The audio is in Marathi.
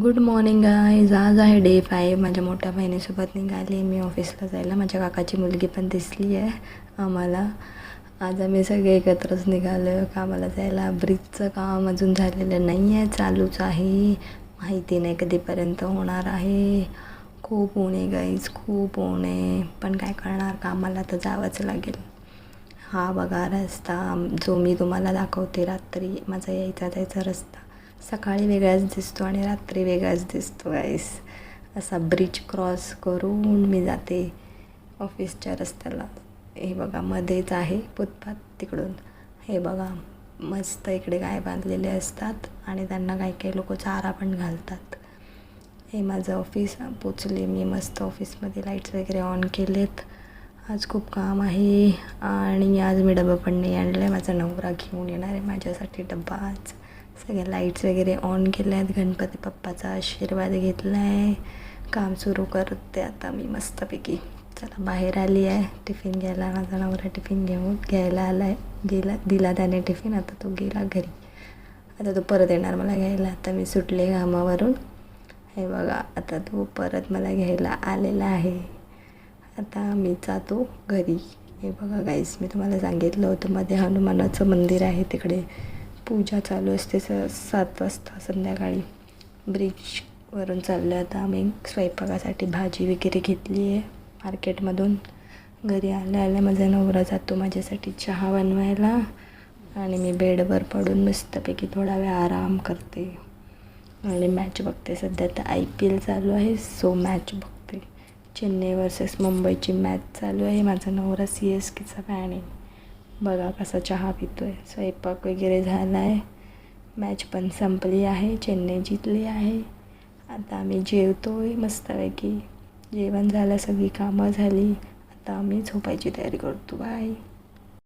Good morning guys. आज आहे डे 5. माझ्या मोठ्या बहिणीसोबत निघाली मी ऑफिसला जायला. माझ्या काकाची मुलगी पण दिसली आहे आम्हाला. आज आम्ही सगळे एकत्रच निघालो कामाला जायला. ब्रिजचं काम अजून झालेलं नाही आहे, चालूच आहे. माहिती नाही कधीपर्यंत होणार आहे. खूप ऊन आहे गाईज, खूप ऊन आहे. पण काय करणार, कामाला तर जावंच लागेल. हा बघा रस्ता जो मी तुम्हाला दाखवते रात्री, माझा यायचा जायचा रस्ता सकाळी वेगळाच दिसतो आणि रात्री वेगळाच दिसतो गाईस. असा ब्रिज क्रॉस करून मी जाते ऑफिसच्या रस्त्याला. हे बघा मध्येच आहे फुटपाथ, तिकडून हे बघा मस्त इकडे गाय बांधलेले असतात आणि त्यांना काही काही लोक चारा पण घालतात. हे माझं ऑफिस पोचले मी मस्त ऑफिसमध्ये. लाईट्स वगैरे ऑन केलेत. आज खूप काम आहे आणि आज मी डबा पण नाही आणलं आहे. माझा नवरा घेऊन येणार आहे माझ्यासाठी डब्बा आज. सगळ्या लाईट्स वगैरे ऑन केल्या आहेत. गणपती बाप्पाचा आशीर्वाद घेतला आहे. काम सुरू करते आता मी मस्तपैकी. चला बाहेर आली आहे टिफिन घ्यायला. माझा नवरा टिफिन घ्यायला आला आहे. दिला त्याने टिफिन. आता तो गेला घरी. आता तो परत येणार मला घ्यायला. आता मी सुटले कामावरून. हे बघा आता तो परत मला घ्यायला आलेला आहे. आता मी जातो घरी. हे बघा गाईस, मी तुम्हाला सांगितलं होतं मध्ये हनुमानाचं मंदिर आहे, तिकडे पूजा चालू असते 7 वाजता संध्याकाळी. ब्रिजवरून चाललं आता आम्ही. स्वयंपाकासाठी भाजी वगैरे घेतली आहे मार्केटमधून. घरी आल्या माझा नवरा जातो माझ्यासाठी चहा बनवायला आणि मी बेडवर पडून मस्तपैकी थोडा वेळ आराम करते आणि मॅच बघते. सध्या तर IPL चालू आहे, सो मॅच बघते. चेन्नई वर्सेस मुंबईची मॅच चालू आहे. माझा नवरा CSKचा फॅन आहे. बघा कसा चहा पितो आहे. स्वयंपाक वगैरे झाला आहे. मॅच पण संपली आहे, चेन्नई जिंकली आहे. आता आम्ही जेवतो आहे मस्तपैकी. जेवण झालं, सगळी कामं झाली. आता आम्ही झोपायची तयारी करतो. बाय.